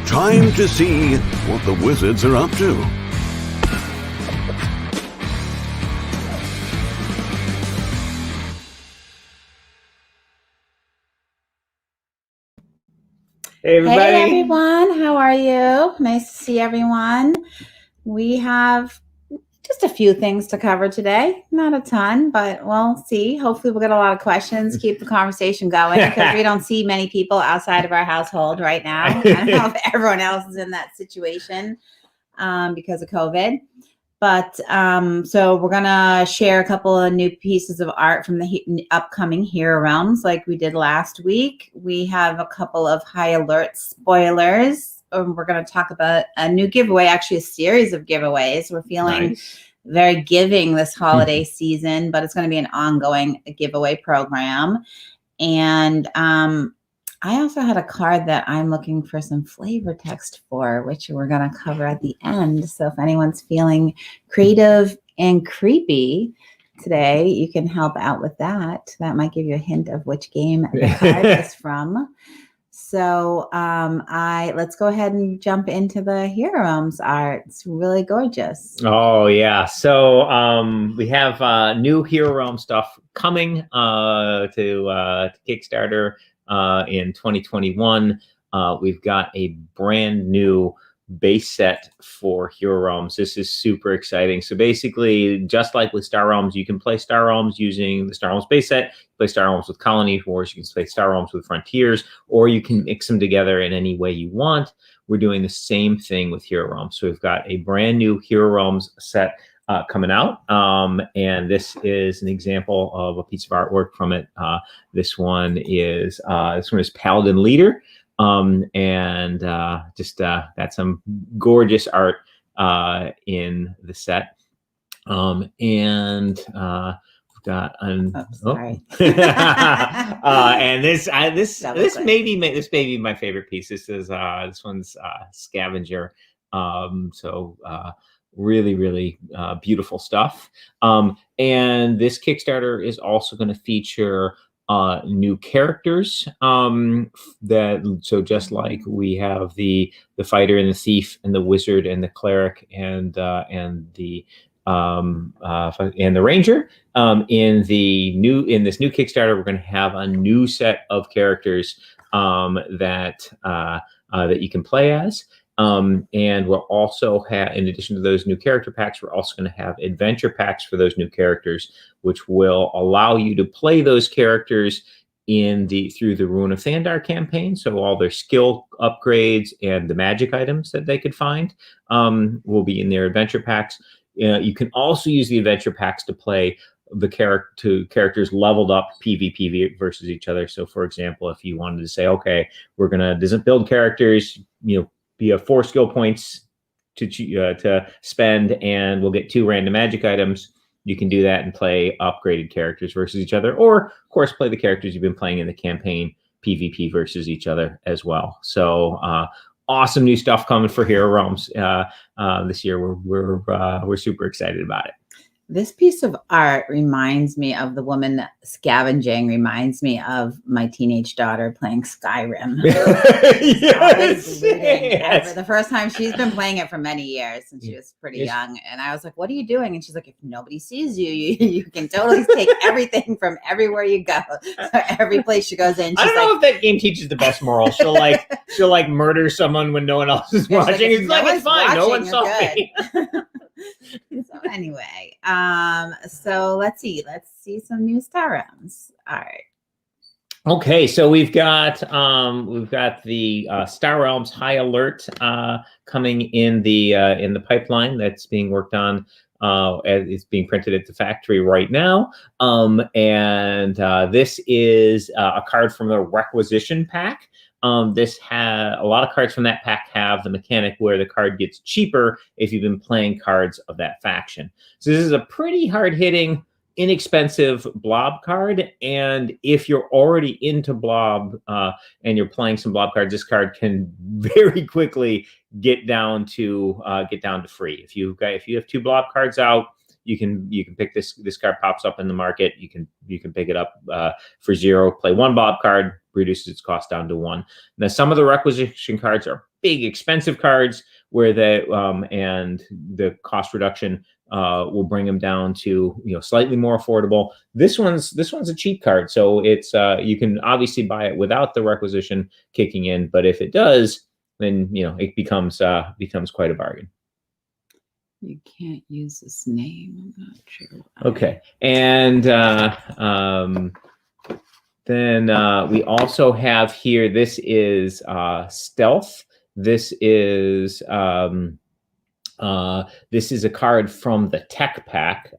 Time to see what the wizards are up to. Hey, everybody. Hey, everyone. How are you? Nice to see everyone. We have just a few things to cover today. Not a ton, but we'll see. Hopefully, we'll get a lot of questions, keep the conversation going, because we don't see many people outside of our household right now. I don't know if everyone else is in that situation because of COVID. But so we're going to share a couple of new pieces of art from the upcoming Hero Realms like we did last week. We have a couple of high alert spoilers. We're going to talk about a new giveaway, actually a series of giveaways. We're feeling very giving this holiday season, but it's going to be an ongoing giveaway program. And I also had a card that I'm looking for some flavor text for, which we're going to cover at the end. So if anyone's feeling creative and creepy today, you can help out with that. That might give you a hint of which game the card is from. So let's go ahead and jump into the Hero Realms art. It's really gorgeous. Oh, yeah. So we have new Hero Realm stuff coming to Kickstarter in 2021. We've got a brand new base set for Hero Realms. This is super exciting. So basically, just like with Star Realms, you can play Star Realms using the Star Realms base set, play Star Realms with Colony Wars, you can play Star Realms with Frontiers, or you can mix them together in any way you want. We're doing the same thing with Hero Realms. So we've got a brand new Hero Realms set coming out, and this is an example of a piece of artwork from it. This one is Paladin Leader, and just got some gorgeous art in the set, and we've got sorry. and this may be my favorite piece. This one's Scavenger. Really beautiful stuff. And this Kickstarter is also going to feature new characters. So just like we have the fighter and the thief and the wizard and the cleric and the ranger. In this new Kickstarter, we're going to have a new set of characters that you can play as. And we'll also have, in addition to those new character packs, we're also going to have adventure packs for those new characters, which will allow you to play those characters through the Ruin of Thandar campaign. So all their skill upgrades and the magic items that they could find will be in their adventure packs. You can also use the adventure packs to play the characters leveled up PvP versus each other. So, for example, if you wanted to say, okay, we're going to build characters, you have 4 skill points to spend, and we'll get 2 random magic items. You can do that and play upgraded characters versus each other, or of course play the characters you've been playing in the campaign PvP versus each other as well. So awesome new stuff coming for Hero Realms this year. We're super excited about it. This piece of art reminds me of the woman scavenging, reminds me of my teenage daughter playing Skyrim. Yes. The first time she's been playing it for many years since she was pretty young. And I was like, what are you doing? And she's like, if nobody sees you, you can totally take everything from everywhere you go. So every place she goes in, she's I don't know if that game teaches the best moral. She'll murder someone when no one else is watching. It's fine. No one saw me. So anyway, so let's see some new Star Realms. All right. Okay, so we've got the Star Realms High Alert coming in the pipeline that's being worked on. It's being printed at the factory right now, and this is a card from the Requisition pack. This has a lot of cards from that pack have the mechanic where the card gets cheaper if you've been playing cards of that faction. So this is a pretty hard-hitting, inexpensive blob card, and if you're already into blob and you're playing some blob cards, this card can very quickly get down to free. If you have 2 blob cards out, you can pick this card. Pops up in the market. You can pick it up for 0. Play 1 blob card, reduces its cost down to 1. Now some of the Requisition cards are big expensive cards where and the cost reduction will bring them down to slightly more affordable. This one's a cheap card, so it's you can obviously buy it without the requisition kicking in, but if it does, then it becomes quite a bargain. You can't use this name. I'm not sure. Okay, and then we also have here. This is Stealth. This is a card from the Tech pack.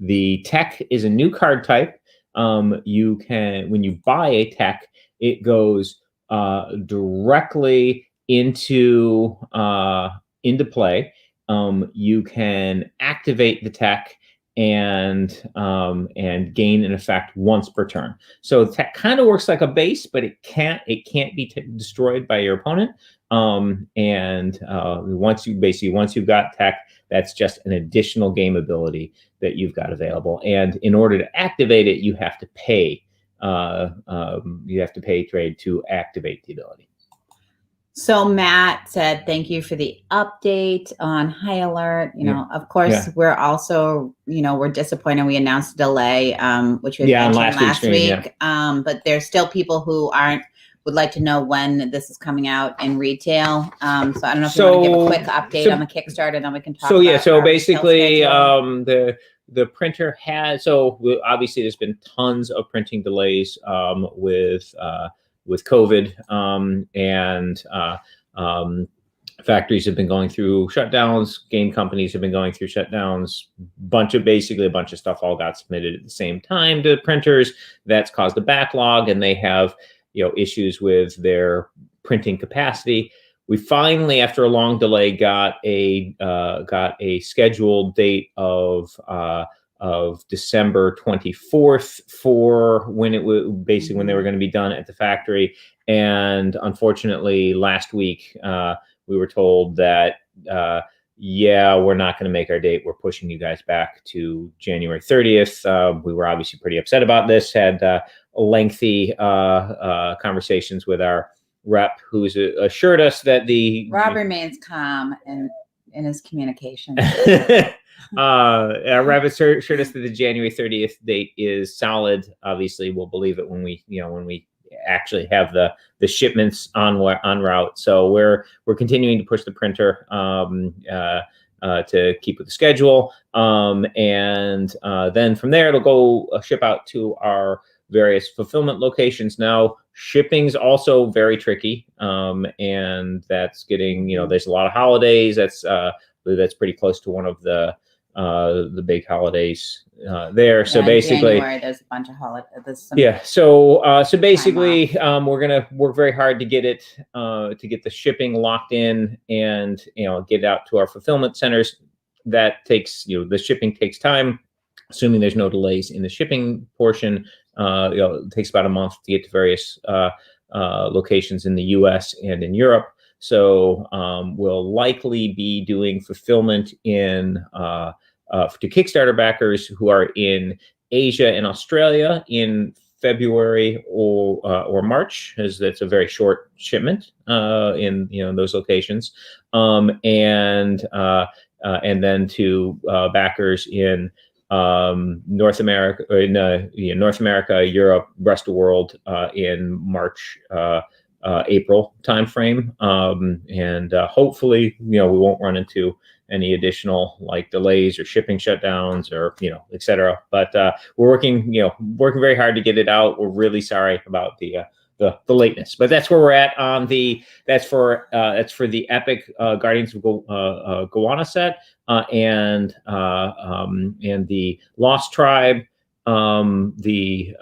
The Tech is a new card type. You can, when you buy a Tech, it goes directly into play. You can activate the Tech and gain an effect once per turn. So Tech kind of works like a base, but it can't be destroyed by your opponent. Once you've got Tech, that's just an additional game ability that you've got available. And in order to activate it, you have to pay. Trade to activate the ability. So Matt said, thank you for the update on High Alert. Of course, we're also, we're disappointed. We announced a delay, which we mentioned last week. But there's still people who would like to know when this is coming out in retail. So I don't know if you want to give a quick update on the Kickstarter, then we can talk about so basically, the printer has, obviously there's been tons of printing delays with COVID, and factories have been going through shutdowns. Game companies have been going through shutdowns. Basically a bunch of stuff all got submitted at the same time to printers. That's caused a backlog, and they have issues with their printing capacity. We finally, after a long delay, got a scheduled date of December 24th for when it was basically when they were going to be done at the factory. And unfortunately, last week we were told that we're not going to make our date. We're pushing you guys back to January 30th. We were obviously pretty upset about this. Had lengthy conversations with our rep, who's assured us that Rob remains calm in his communication. Rep assured us that the January 30th date is solid. Obviously, we'll believe it when we actually have the shipments on route. So we're continuing to push the printer to keep with the schedule, and then from there it'll go ship out to our various fulfillment locations. Now, shipping's also very tricky, and that's getting there's a lot of holidays. That's pretty close to one of the big holidays there. So basically, January, there's a bunch of holidays. So basically, we're gonna work very hard to get it to get the shipping locked in and get it out to our fulfillment centers. That takes the shipping takes time, assuming there's no delays in the shipping portion. It takes about a month to get to various locations in the U.S. and in Europe. So we'll likely be doing fulfillment to Kickstarter backers who are in Asia and Australia in February or March, as that's a very short shipment in those locations, and then to backers in North America, Europe, rest of the world in March, April timeframe, and hopefully, we won't run into any additional delays or shipping shutdowns or et cetera. But we're working very hard to get it out. We're really sorry about the lateness, but that's where we're at on that's for the Epic Guardians of Goanna set and the Lost Tribe, the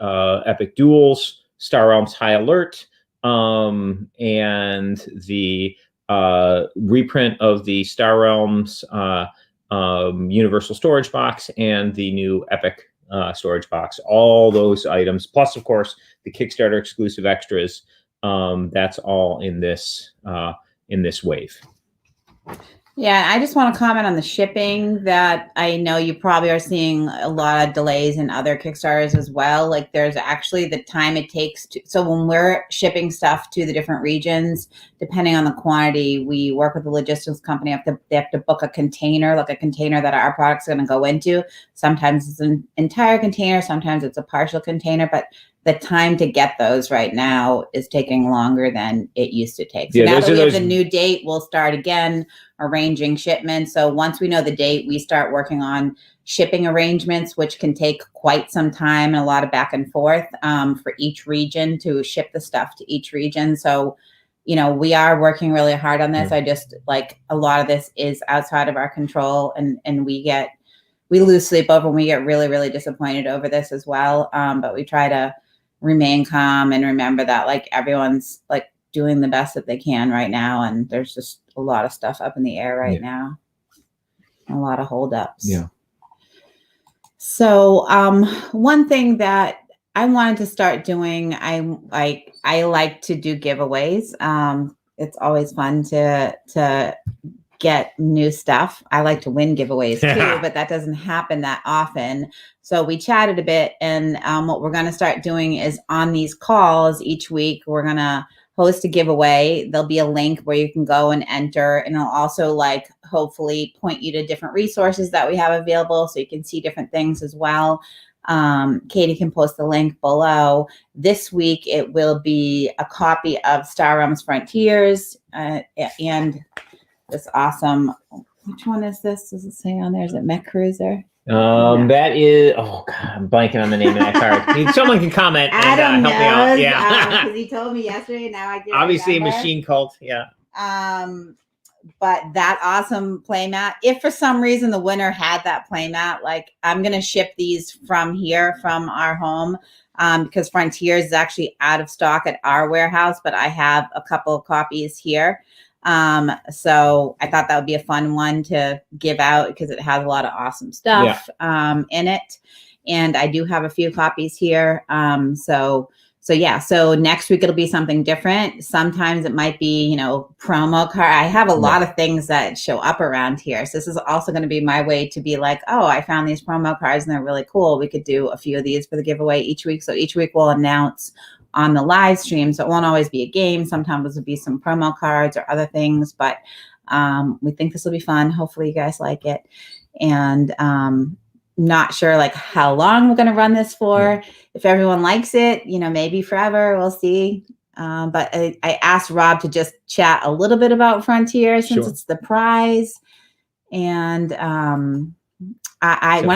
Epic Duels, Star Realms High Alert, and the reprint of the Star Realms Universal Storage Box and the new Epic storage box. All those items, plus of course the Kickstarter exclusive extras. That's all in this wave. Yeah, I just want to comment on the shipping that I know you probably are seeing a lot of delays in other Kickstarters as well. Like there's actually the time it takes to, so when we're shipping stuff to the different regions, depending on the quantity, we work with the logistics company. They have to book a container, like a container that our product's going to go into. Sometimes it's an entire container, sometimes it's a partial container, but the time to get those right now is taking longer than it used to take. So now that we have the new date, we'll start again arranging shipments. So once we know the date, we start working on shipping arrangements, which can take quite some time and a lot of back and forth for each region to ship the stuff to each region. So, we are working really hard on this. I just like a lot of this is outside of our control, and we lose sleep over when we get really, really disappointed over this as well. But we try to remain calm and remember that like everyone's like doing the best that they can right now, and there's just a lot of stuff up in the air right now, a lot of holdups. Yeah. So one thing that I wanted to start doing, I like to do giveaways. It's always fun to get new stuff. I like to win giveaways too, but that doesn't happen that often. So we chatted a bit, and what we're going to start doing is on these calls each week, we're going to host a giveaway. There'll be a link where you can go and enter, and it'll also like hopefully point you to different resources that we have available so you can see different things as well. Katie can post the link below. This week it will be a copy of Star Realms Frontiers and this awesome, which one is this? Does it say on there? Is it Mech Cruiser? That is, oh God, I'm blanking on the name of that card. Someone can comment Adam and help me out. Yeah, because he told me yesterday. Now I get obviously Machine Cult. Yeah. But that awesome playmat. If for some reason the winner had that playmat, like I'm gonna ship these from here, from our home, because Frontiers is actually out of stock at our warehouse, but I have a couple of copies here. So I thought that would be a fun one to give out because it has a lot of awesome stuff in it. And I do have a few copies here. So next week it'll be something different. Sometimes it might be, promo card. I have a lot of things that show up around here. So this is also going to be my way to be like, oh, I found these promo cards and they're really cool. We could do a few of these for the giveaway each week. So each week we'll announce on the live stream. So it won't always be a game. Sometimes it'll be some promo cards or other things, but we think this will be fun. Hopefully you guys like it. And not sure like how long we're going to run this for. If everyone likes it, maybe forever, we'll see. But I asked Rob to just chat a little bit about Frontier since it's the prize. And one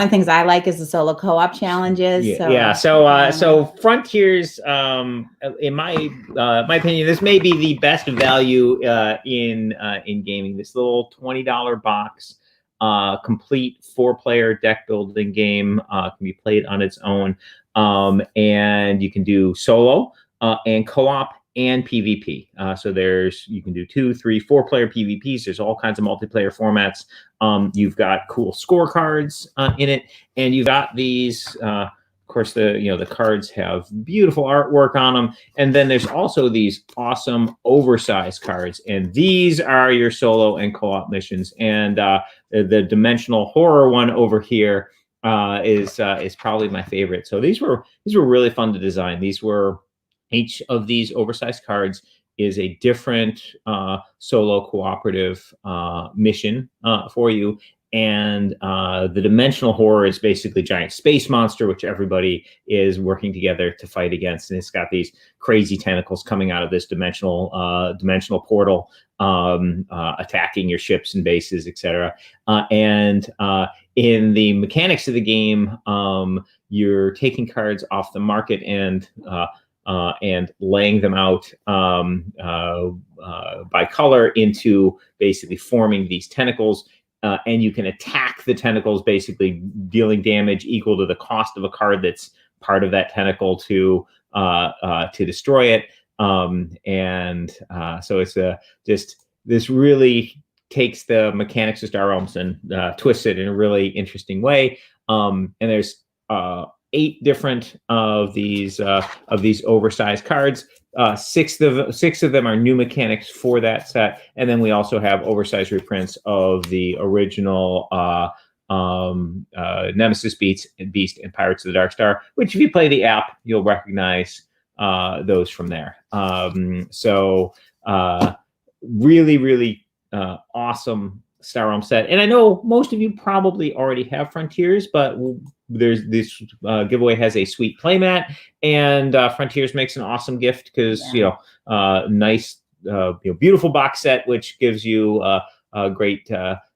of the things I like is the solo co-op challenges. So Frontiers, in my opinion, this may be the best value in gaming. This little $20 box, complete 4-player deck building game, can be played on its own, and you can do solo and co-op and PvP. So you can do 2, 3, 4-player PvPs. There's all kinds of multiplayer formats. You've got cool scorecards in it, and you've got these. Of course, the cards have beautiful artwork on them, and then there's also these awesome oversized cards, and these are your solo and co-op missions. And the dimensional horror one over here is probably my favorite. So these were really fun to design. Each of these oversized cards is a different solo cooperative mission for you. And the dimensional horror is basically giant space monster, which everybody is working together to fight against. And it's got these crazy tentacles coming out of this dimensional portal, attacking your ships and bases, etc. And in the mechanics of the game, you're taking cards off the market and laying them out by color into basically forming these tentacles. And you can attack the tentacles, basically dealing damage equal to the cost of a card that's part of that tentacle to destroy it. So it's this really takes the mechanics of Star Realms and twists it in a really interesting way. And there's 8 different of these oversized cards. six of them are new mechanics for that set, and then we also have oversized reprints of the original Nemesis Beast and Pirates of the Dark Star, which if you play the app, you'll recognize those from there. So really, really awesome Star Realm set. And I know most of you probably already have Frontiers, but there's this giveaway has a sweet playmat, and Frontiers makes an awesome gift because nice, beautiful box set, which gives you a great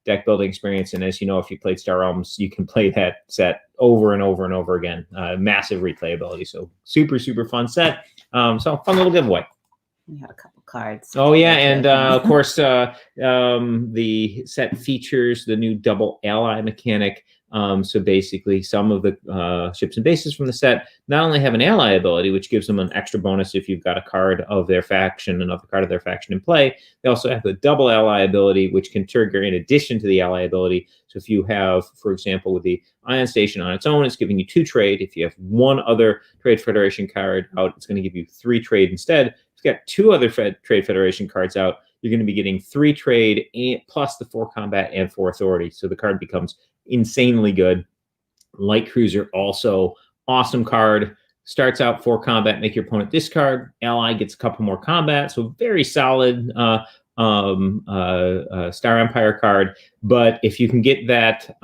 deck building experience. And as you know, if you played Star Realms, you can play that set over and over and over again. Massive replayability. So super, super fun set. So fun little giveaway. We had a couple cards. Oh yeah, and of course, the set features the new double ally mechanic. So basically, some of the ships and bases from the set not only have an ally ability, which gives them an extra bonus if you've got a card of their faction, another card of their faction in play. They also have the double ally ability, which can trigger in addition to the ally ability. So if you have, for example, with the Ion Station on its own, it's giving you 2 trade. If you have one other Trade Federation card out, it's going to give you 3 trade instead. If you've got 2 other Trade Federation cards out, you're going to be getting 3 trade and plus the 4 combat and 4 authority. So the card becomes insanely good. Light Cruiser also awesome card. Starts out 4 combat, make your opponent discard. Ally gets a couple more combat, so very solid Star Empire card. But if you can get that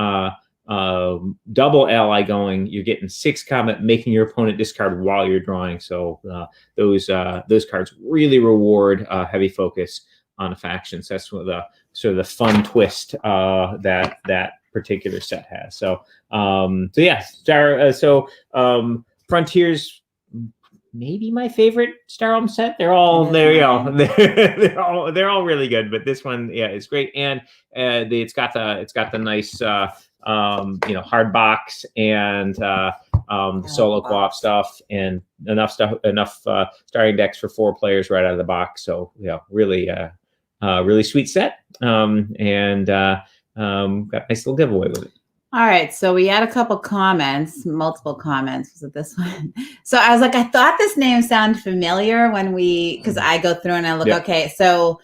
double ally going, you're getting 6 combat, making your opponent discard while you're drawing. So those cards really reward heavy focus on a faction. So that's what the sort of the fun twist that particular set has. So yeah, Frontiers maybe my favorite Star Realm set. They're all they're all really good, but this one, yeah, is great. And it's got the nice hard box and solo co-op stuff, and enough starting decks for 4 players right out of the box. So really sweet set, and got a nice little giveaway with it. All right, so we had a couple comments, multiple comments. Was it this one? So I was like, I thought this name sounded familiar because I go through and I look, okay, so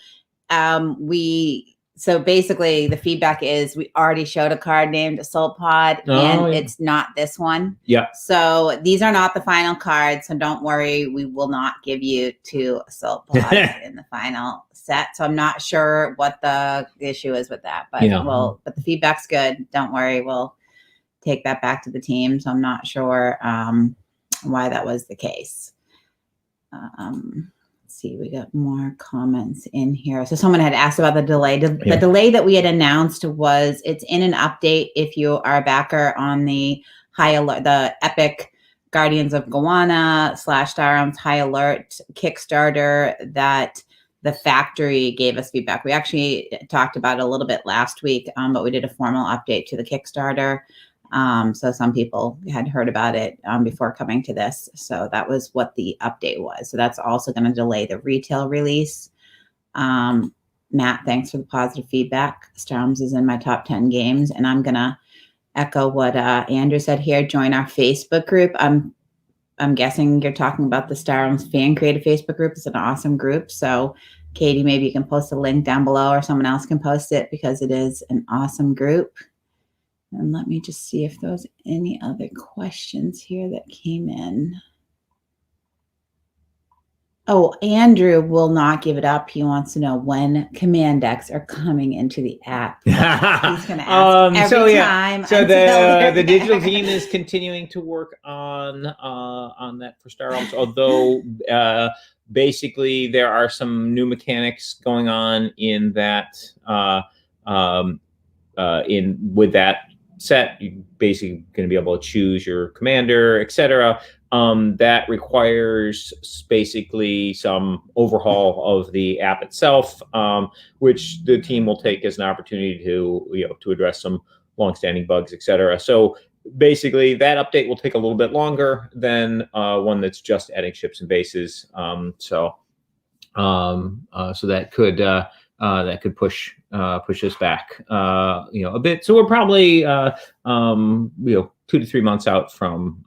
so basically the feedback is we already showed a card named Assault Pod, and it's not this one. Yeah. So these are not the final cards, so don't worry, we will not give you 2 Assault Pods in the final set. So I'm not sure what the issue is with that, but but the feedback's good. Don't worry, we'll take that back to the team. So I'm not sure why that was the case. Let's see, we got more comments in here. So someone had asked about the delay. The delay that we had announced was it's in an update. If you are a backer on the High Alert, the Epic Guardians of Goanna / Star Realms High Alert Kickstarter, that the factory gave us feedback. We actually talked about it a little bit last week, but we did a formal update to the Kickstarter. So some people had heard about it before coming to this. So that was what the update was. So that's also going to delay the retail release. Matt, thanks for the positive feedback. Star Realms is in my top 10 games, and I'm going to echo what Andrew said here. Join our Facebook group. I'm guessing you're talking about the Star Realms fan created Facebook group. It's an awesome group. So Katie, maybe you can post a link down below, or someone else can post it, because it is an awesome group. And let me just see if there's any other questions here that came in. Oh, Andrew will not give it up. He wants to know when command decks are coming into the app. He's going to ask every time. So the digital team is continuing to work on that for Star Realms, although basically there are some new mechanics going on in that with that set. You're basically going to be able to choose your commander, etc. That requires basically some overhaul of the app itself, which the team will take as an opportunity to address some longstanding bugs, etc. So basically, that update will take a little bit longer than one that's just adding ships and bases. So that could push us back, a bit. So we're probably 2 to 3 months out from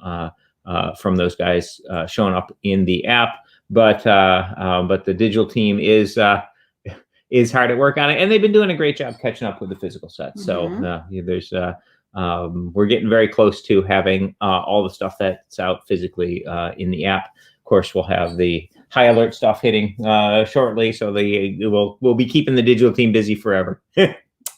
those guys showing up in the app. but the digital team is hard at work on it, and they've been doing a great job catching up with the physical set. So there's we're getting very close to having all the stuff that's out physically in the app. Of course, we'll have the high alert stuff hitting shortly, so we'll be keeping the digital team busy forever.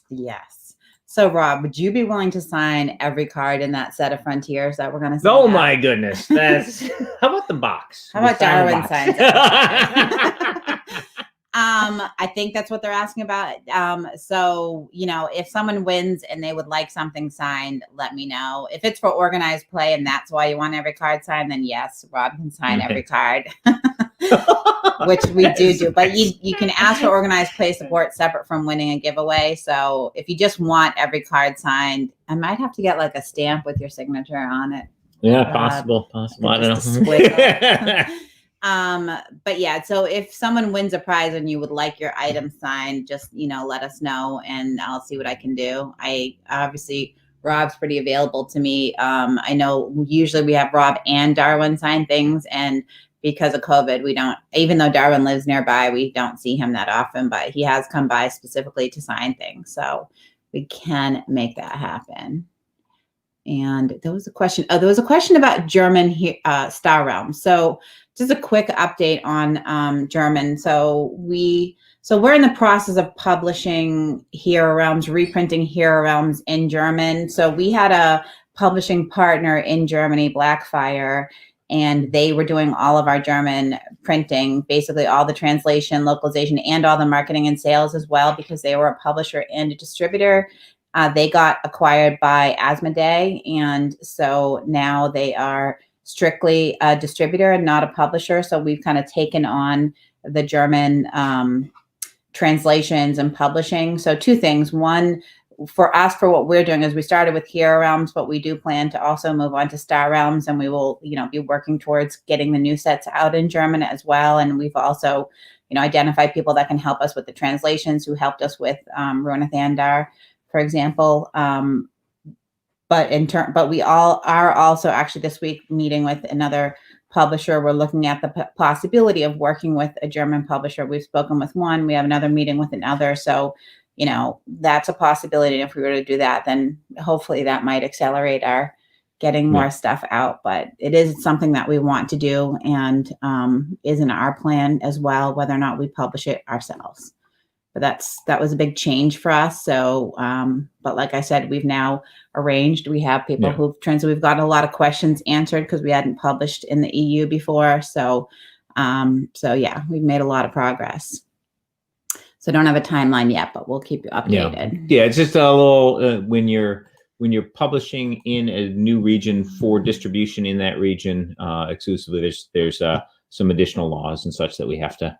Yes. So, Rob, would you be willing to sign every card in that set of Frontiers that we're going to send Oh out? my goodness! That's how about the box? How about Darwin box? signs? I think that's what they're asking about. So, if someone wins and they would like something signed, let me know. If it's for organized play and that's why you want every card signed, then yes, Rob can sign every card, which we do. But you can ask for organized play support separate from winning a giveaway. So if you just want every card signed, I might have to get like a stamp with your signature on it. Yeah, possible. I don't know. But yeah, so if someone wins a prize and you would like your item signed, just, let us know and I'll see what I can do. Obviously Rob's pretty available to me. I know usually we have Rob and Darwin sign things, and because of COVID, we don't, even though Darwin lives nearby, we don't see him that often, but he has come by specifically to sign things. So we can make that happen. And there was a question. Oh, there was a question about German Star Realms. So just a quick update on German. So we're in the process of publishing Hero Realms, reprinting Hero Realms in German. So we had a publishing partner in Germany, Blackfire, and they were doing all of our German printing, basically all the translation, localization, and all the marketing and sales as well, because they were a publisher and a distributor. They got acquired by Asmodee, and so now they are strictly a distributor and not a publisher. So we've kind of taken on the German translations and publishing. So two things. One, for us, for what we're doing is we started with Hero Realms, but we do plan to also move on to Star Realms, and we will, be working towards getting the new sets out in German as well. And we've also, identified people that can help us with the translations, who helped us with Runa Thandar, for example. But we all are also actually this week meeting with another publisher. We're looking at the possibility of working with a German publisher. We've spoken with one. We have another meeting with another. So, that's a possibility. If we were to do that, then hopefully that might accelerate our getting more stuff out. But it is something that we want to do, and is in our plan as well, whether or not we publish it ourselves. But that was a big change for us. So, but like I said, we've now arranged. We have people who've translated. We've got a lot of questions answered because we hadn't published in the EU before. So, yeah, we've made a lot of progress. So don't have a timeline yet, but we'll keep you updated. Yeah, it's just a little when you're publishing in a new region for distribution in that region exclusively. There's some additional laws and such that we have to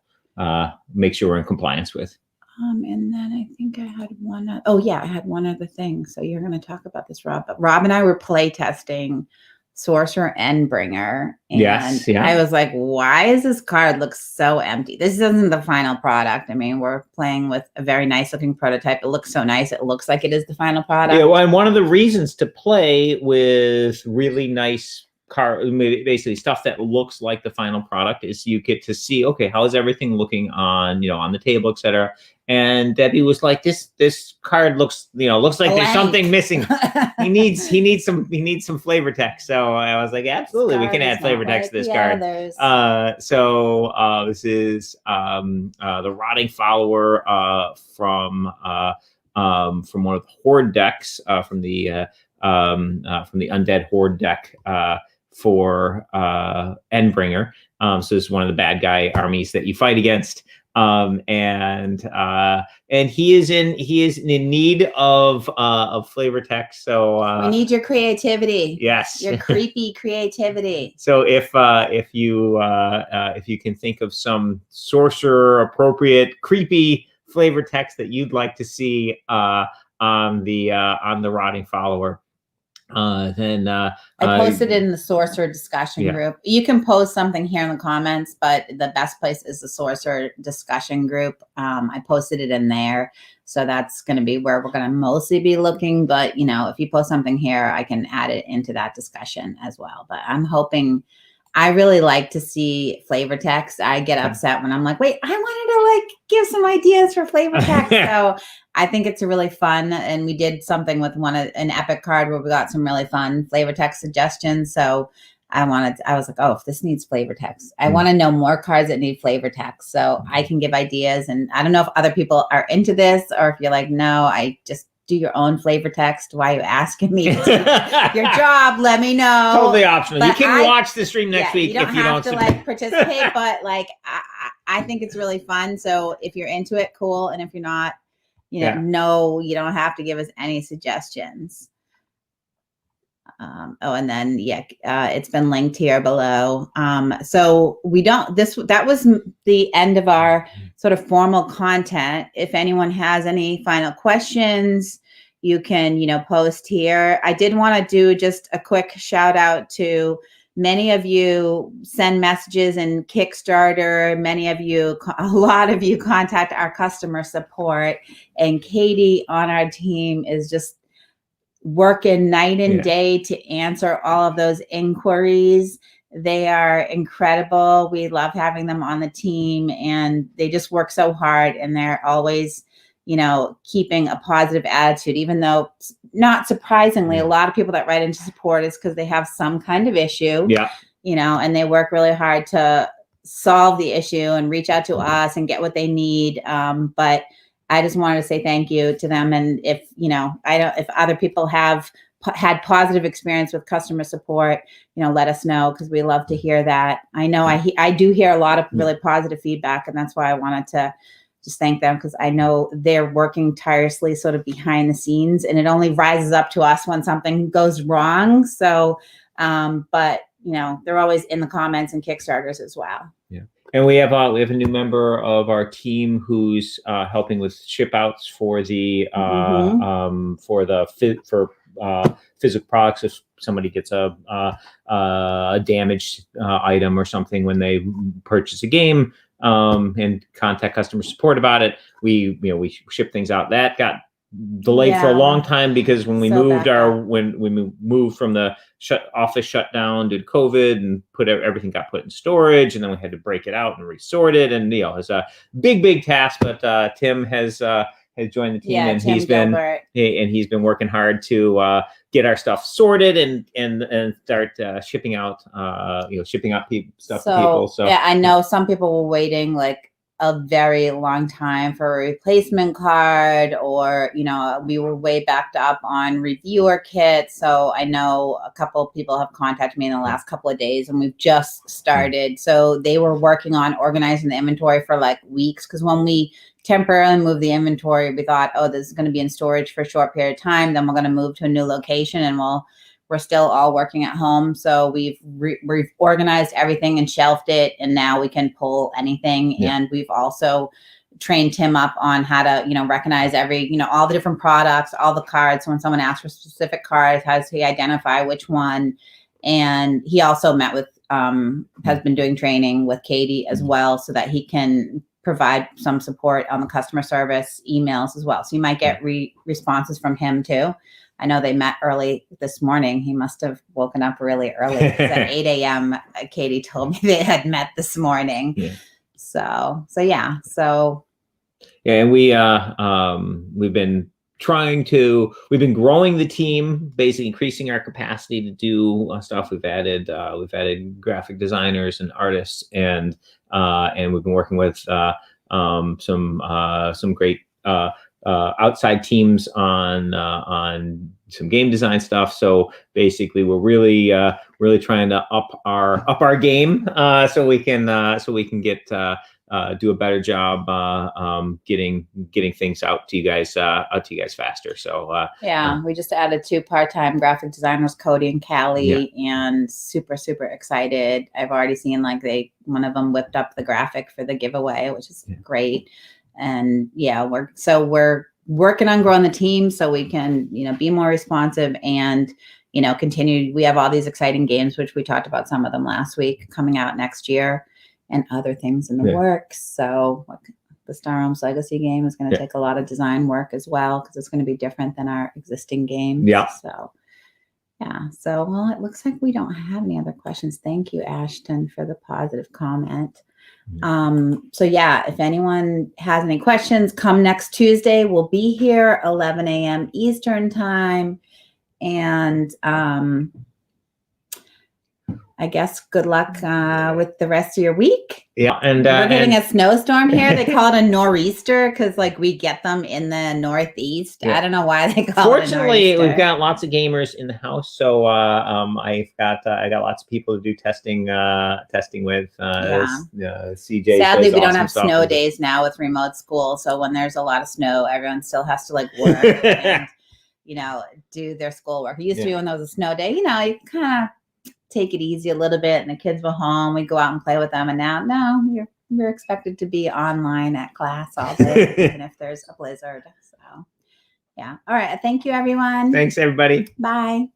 make sure we're in compliance with. And then I think I had one. I had one other thing. So you're going to talk about this, Rob. But Rob and I were play testing Sorcerer Endbringer. And I was like, why does this card look so empty? This isn't the final product. I mean, we're playing with a very nice looking prototype. It looks so nice. It looks like it is the final product. Yeah, well, and one of the reasons to play with really nice basically stuff that looks like the final product is you get to see, okay, how is everything looking on, on the table, etc. And Debbie was like, this card looks like there's something missing. he needs some flavor text. So I was like, absolutely, we can add flavor text to this card. So this is the Rotting Follower from one of the Horde decks, from the Undead Horde deck for Endbringer. So this is one of the bad guy armies that you fight against. And he is in need of flavor text. So we need your creativity. Yes, your creepy creativity. So if you can think of some sorcerer appropriate creepy flavor text that you'd like to see on the Rotting Follower, then I posted it in the Sorcerer discussion group. You can post something here in the comments, but the best place is the Sorcerer discussion group. I posted it in there, so that's going to be where we're going to mostly be looking. But if you post something here, I can add it into that discussion as well. But I'm hoping I really like to see flavor text. I get upset when I'm like, wait, I wanted to like give some ideas for flavor text. So I think it's really fun. And we did something with an Epic card where we got some really fun flavor text suggestions. So I was like, oh, if this needs flavor text, I want to know more cards that need flavor text. So I can give ideas. And I don't know if other people are into this or if you're like, no, I just do your own flavor text. Why are you asking me to do your job? Let me know. Totally optional. But you can watch the stream next week you don't if you have don't to like participate, but like I think it's really fun. So if you're into it, cool. And if you're not, no, you don't have to give us any suggestions. And then it's been linked here below. So that was the end of our sort of formal content. If anyone has any final questions, you can post here. I did want to do just a quick shout out to many of you send messages in Kickstarter. A lot of you contact our customer support, and Katie on our team is just working night and day to answer all of those inquiries. They are incredible. We love having them on the team, and they just work so hard, and they're always, keeping a positive attitude, even though not surprisingly, a lot of people that write into support is because they have some kind of issue, and they work really hard to solve the issue and reach out to us and get what they need. But I just wanted to say thank you to them. And if, if other people have had positive experience with customer support, let us know, because we love to hear that. I know I do hear a lot of really positive feedback, and that's why I wanted to just thank them, because I know they're working tirelessly sort of behind the scenes, and it only rises up to us when something goes wrong. So, but they're always in the comments and Kickstarters as well. Yeah. And we have a new member of our team who's helping with ship outs for the physical products. If somebody gets a damaged item or something when they purchase a game, and contact customer support about it, we ship things out. That got delayed for a long time because when we moved moved from the office shutdown due to COVID, and everything got put in storage, and then we had to break it out and resort it, and it's a big task. But Tim has joined the team, and he's been working hard to get our stuff sorted and start shipping out stuff to people. So I know some people were waiting like a very long time for a replacement card, or we were way backed up on reviewer kits. So I know a couple of people have contacted me in the last couple of days, and we've just started. So they were working on organizing the inventory for like weeks, because when we temporarily moved the inventory, we thought, oh, this is going to be in storage for a short period of time, then we're going to move to a new location, and we're still all working at home. So we've organized everything and shelved it, and now we can pull anything. Yeah. And we've also trained Tim up on how to, recognize all the different products, all the cards. So when someone asks for specific cards, how does he identify which one? And he also met with, has been doing training with Katie as well, so that he can provide some support on the customer service emails as well. So you might get responses from him too. I know they met early this morning. He must have woken up really early. At 8 a.m., Katie told me they had met this morning. Yeah. So yeah. Yeah, and we've been growing the team, basically increasing our capacity to do stuff. We've added graphic designers and artists, and we've been working with some great outside teams on some game design stuff. So basically, we're really trying to up our game, so we can get do a better job getting things out to you guys faster. So we just added 2 part-time graphic designers, Cody and Callie, and super excited. I've already seen one of them whipped up the graphic for the giveaway, which is great. And we're working on growing the team so we can be more responsive and continue. We have all these exciting games, which we talked about some of them last week, coming out next year, and other things in the works. So the Star Realms Legacy game is going to take a lot of design work as well, because it's going to be different than our existing games. So Yeah. So, well, it looks like we don't have any other questions. Thank you, Ashton, for the positive comment. So yeah, if anyone has any questions, come next Tuesday. We'll be here 11 a.m. Eastern time. And I guess good luck with the rest of your week. Yeah, and we're getting a snowstorm here. They call it a nor'easter because like we get them in the Northeast. Yeah. I don't know why they call it a Fortunately, nor'easter. we've got lots of gamers in the house, so I got lots of people to do testing with. CJ. Sadly, we don't awesome have stuff snow with it. days now with remote school. So when there's a lot of snow, everyone still has to like work and do their schoolwork. It used to be when there was a snow day, you kind of take it easy a little bit and the kids were home, we go out and play with them, and now we're expected to be online at class all day even if there's a blizzard. So yeah. All right, thank you everyone. Thanks everybody. Bye.